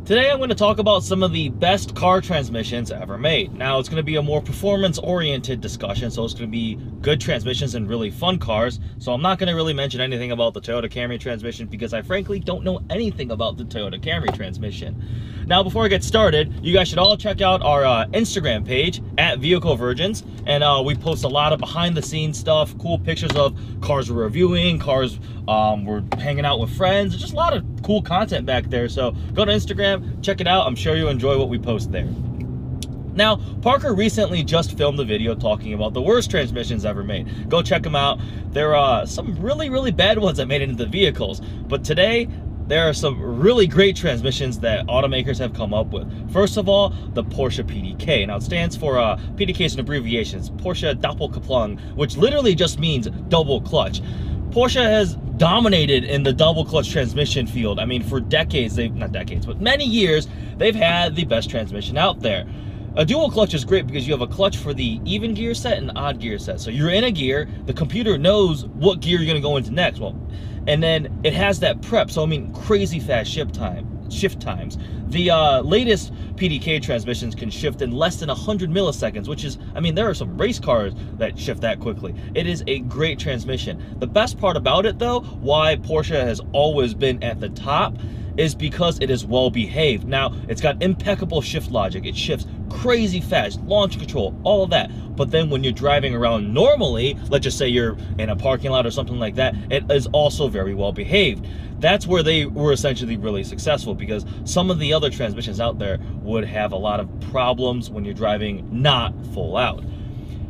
Today I'm going to talk about some of the best car transmissions ever made. Now it's going to be a more performance-oriented discussion, so it's going to be good transmissions and really fun cars. So I'm not going to really mention anything about the Toyota Camry transmission because I frankly don't know anything about the Toyota Camry transmission. Now before I get started, you guys should all check out our Instagram page at Vehicle Virgins, and we post a lot of behind-the-scenes stuff, cool pictures of cars we're reviewing, cars we're hanging out with friends, just a lot of cool content back there. So go to Instagram, check it out. I'm sure you'll enjoy what we post there. Now, Parker recently just filmed a video talking about the worst transmissions ever made. Go check them out. There are some really bad ones that made it into the vehicles, but today there are some really great transmissions that automakers have come up with. First of all, the Porsche PDK. Now it stands for PDK is an abbreviation. It's Porsche Doppelkupplung, which literally just means double clutch. Porsche has dominated in the double clutch transmission field. I mean, for decades, not decades, but many years, they've had the best transmission out there. A dual clutch is great because you have a clutch for the even gear set and odd gear set. So you're in a gear, the computer knows what gear you're gonna go into next. Well, and then it has that prep, so I mean, crazy fast shift times. The latest PDK transmissions can shift in less than 100 milliseconds, which is, I mean, there are some race cars that shift that quickly. It is a great transmission. The best part about it, though, why Porsche has always been at the top, is because it is well behaved. Now, it's got impeccable shift logic. It shifts crazy fast, launch control, all of that. But then when you're driving around normally, let's just say you're in a parking lot or something like that, it is also very well behaved. That's where they were essentially really successful, because some of the other transmissions out there would have a lot of problems when you're driving not full out.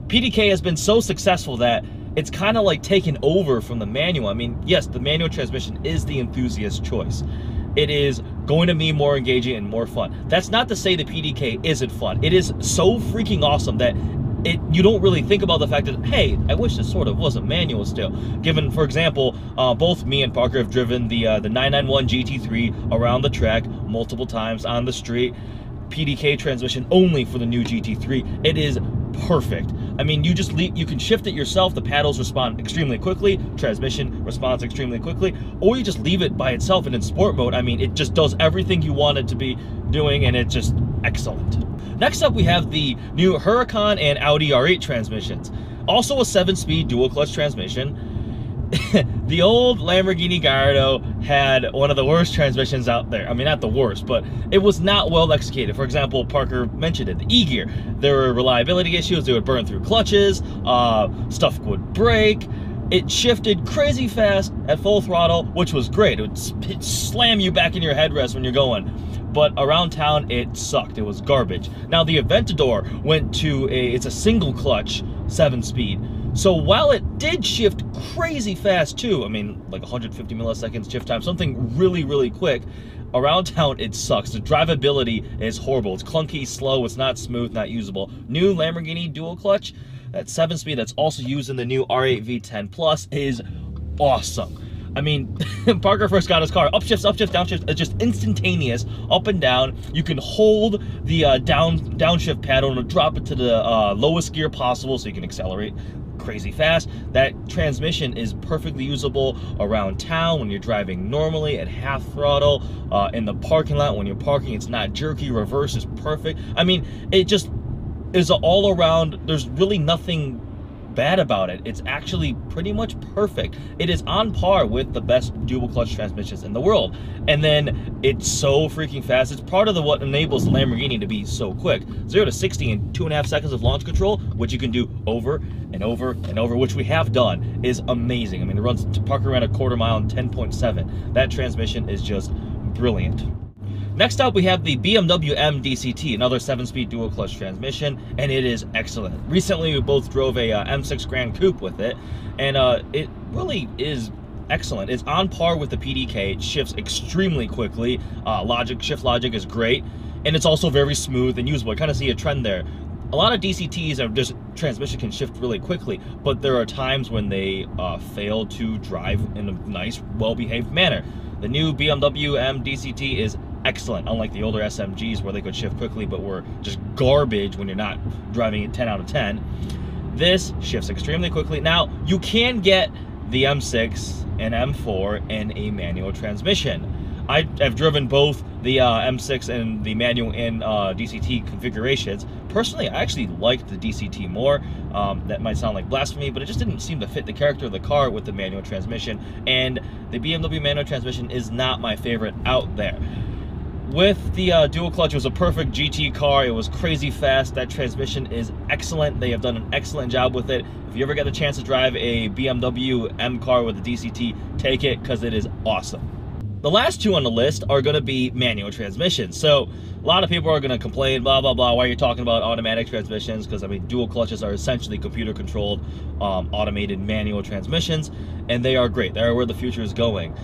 PDK has been so successful that it's kind of like taken over from the manual. I mean, yes, the manual transmission is the enthusiast choice. It is going to be more engaging and more fun. That's not to say the PDK isn't fun. It is so freaking awesome that you don't really think about the fact that, hey, I wish this sort of was a manual still. Given, for example, both me and Parker have driven the 991 GT3 around the track multiple times on the street. PDK transmission only for the new GT3. It is perfect. I mean, you can shift it yourself. The paddles respond extremely quickly. Transmission responds extremely quickly. Or you just leave it by itself, and in sport mode, I mean, it just does everything you want it to be doing, and it's just excellent. Next up, we have the new Huracan and Audi R8 transmissions. Also a 7-speed dual clutch transmission. The old Lamborghini Gallardo had one of the worst transmissions out there. I mean, not the worst, but it was not well executed. For example, Parker mentioned it, the E-gear. There were reliability issues. They would burn through clutches. Stuff would break. It shifted crazy fast at full throttle, which was great. It would slam you back in your headrest when you're going. But around town, it sucked. It was garbage. Now, the Aventador went to it's a single clutch 7-speed. So while it did shift crazy fast too, I mean, like 150 milliseconds shift time, something really quick, around town it sucks. The drivability is horrible. It's clunky, slow, it's not smooth, not usable. New Lamborghini dual clutch, that 7-speed that's also used in the new R8 V10 Plus is awesome. I mean, Parker first got his car, upshifts, downshift, it's just instantaneous, up and down. You can hold the downshift paddle and drop it to the lowest gear possible so you can accelerate crazy fast. That transmission is perfectly usable around town when you're driving normally at half throttle, in the parking lot when you're parking. It's not jerky. Reverse is perfect. I mean, it just is all around. There's really nothing bad about it. It's actually pretty much perfect. It is on par with the best dual clutch transmissions in the world. And then it's so freaking fast. It's part of what enables the Lamborghini to be so quick. 0 to 60 in 2.5 seconds of launch control, which you can do over and over and over, which we have done, is amazing. I mean, it runs to Parker around a quarter mile in 10.7. That transmission is just brilliant. Next up, we have the BMW M DCT, another 7-speed dual clutch transmission, and it is excellent. Recently, we both drove a M6 Grand Coupe with it, and it really is excellent. It's on par with the PDK. It shifts extremely quickly. Shift logic is great, and it's also very smooth and usable. I kind of see a trend there. A lot of DCTs are just transmission can shift really quickly, but there are times when they fail to drive in a nice, well-behaved manner. The new BMW M DCT is excellent, unlike the older SMGs where they could shift quickly but were just garbage when you're not driving it 10 out of 10. This shifts extremely quickly. Now, you can get the M6 and M4 in a manual transmission. I have driven both the M6 and the manual and DCT configurations. Personally, I actually liked the DCT more. That might sound like blasphemy, but it just didn't seem to fit the character of the car with the manual transmission, and the BMW manual transmission is not my favorite out there. With the dual clutch, it was a perfect GT car. It was crazy fast. That transmission is excellent. They have done an excellent job with it. If you ever get the chance to drive a BMW M car with a DCT, take it, because it is awesome. The last two on the list are going to be manual transmissions. So a lot of people are going to complain, blah, blah, blah, why are you talking about automatic transmissions? Because, I mean, dual clutches are essentially computer-controlled, automated manual transmissions, and they are great. They are where the future is going.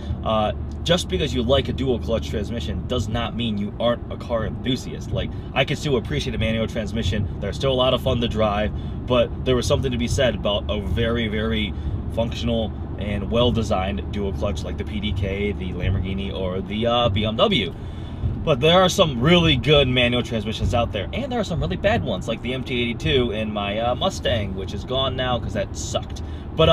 Just because you like a dual clutch transmission does not mean you aren't a car enthusiast. Like, I can still appreciate a manual transmission. They're still a lot of fun to drive, but there was something to be said about a very, very functional and well-designed dual clutch like the PDK, the Lamborghini, or the BMW. But there are some really good manual transmissions out there, and there are some really bad ones like the MT82 in my Mustang, which is gone now because that sucked. But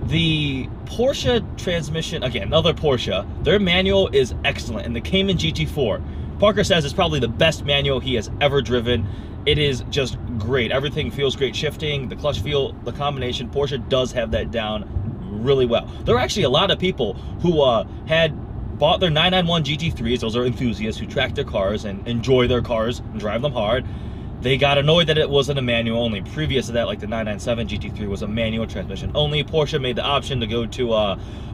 the Porsche transmission, again, another Porsche, their manual is excellent, and the Cayman GT4, Parker says it's probably the best manual he has ever driven. It is just great. Everything feels great shifting, the clutch feel, the combination. Porsche does have that down really well. There are actually a lot of people who had bought their 991 GT3s. Those are enthusiasts who track their cars and enjoy their cars and drive them hard. They got annoyed that it wasn't a manual only. Previous to that, like the 997 GT3 was a manual transmission only. Porsche made the option to go to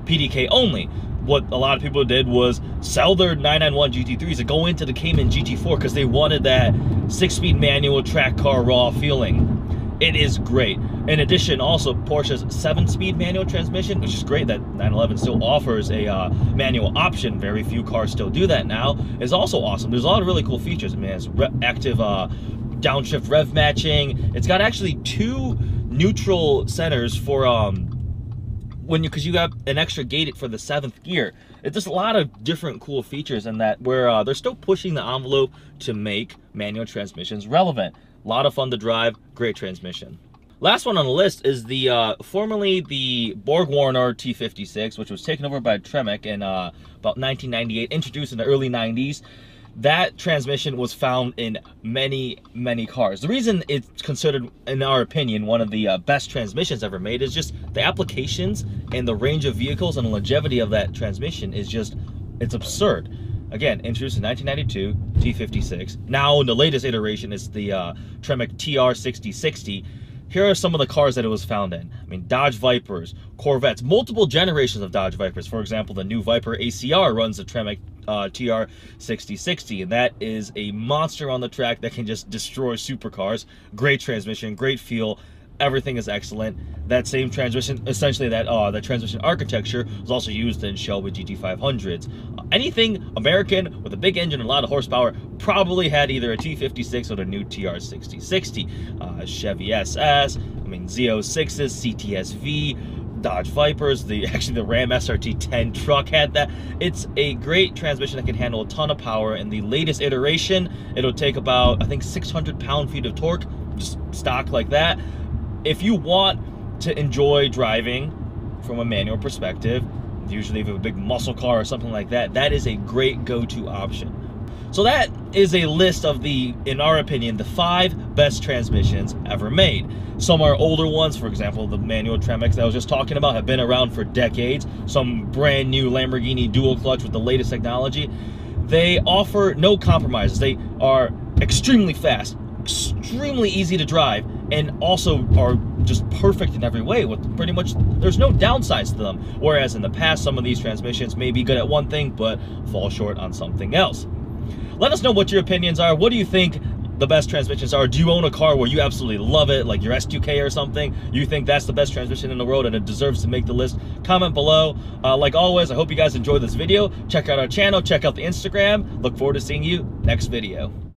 PDK only. What a lot of people did was sell their 991 GT3s and go into the Cayman GT4 because they wanted that 6-speed manual track car raw feeling. It is great. In addition, also Porsche's 7-speed manual transmission, which is great that 911 still offers a manual option. Very few cars still do that now. Is also awesome. There's a lot of really cool features. I mean, it's active downshift rev matching. It's got actually 2 neutral centers for because you got an extra gate for the 7th gear. It's just a lot of different cool features in that where they're still pushing the envelope to make manual transmissions relevant. A lot of fun to drive, great transmission. Last one on the list is the formerly the Borg-Warner T56, which was taken over by Tremec in about 1998, introduced in the early 90s. That transmission was found in many, many cars. The reason it's considered, in our opinion, one of the best transmissions ever made is just the applications and the range of vehicles and the longevity of that transmission is just, it's absurd. Again, introduced in 1992, T56. Now, in the latest iteration, is the Tremec TR6060. Here are some of the cars that it was found in. I mean, Dodge Vipers, Corvettes, multiple generations of Dodge Vipers. For example, the new Viper ACR runs the Tremec TR6060, and that is a monster on the track that can just destroy supercars. Great transmission, great feel. Everything is excellent. That same transmission, essentially that transmission architecture, was also used in Shelby GT500s. Anything American with a big engine and a lot of horsepower probably had either a T56 or the new TR6060. Chevy SS, I mean Z06s, CTSV, Dodge Vipers, actually the Ram SRT10 truck had that. It's a great transmission that can handle a ton of power. In the latest iteration, it'll take about, I think, 600 pound-feet of torque, just stock like that. If you want to enjoy driving from a manual perspective, usually if you have a big muscle car or something like that, that is a great go-to option. So that is a list of the, in our opinion, the 5 best transmissions ever made. Some are older ones, for example, the manual Tremecs that I was just talking about have been around for decades. Some brand new Lamborghini dual clutch with the latest technology. They offer no compromises. They are extremely fast, extremely easy to drive, and also are just perfect in every way. With pretty much, there's no downsides to them. Whereas in the past, some of these transmissions may be good at one thing, but fall short on something else. Let us know what your opinions are. What do you think the best transmissions are? Do you own a car where you absolutely love it, like your S2K or something? You think that's the best transmission in the world and it deserves to make the list? Comment below. Like always, I hope you guys enjoyed this video. Check out our channel, check out the Instagram. Look forward to seeing you next video.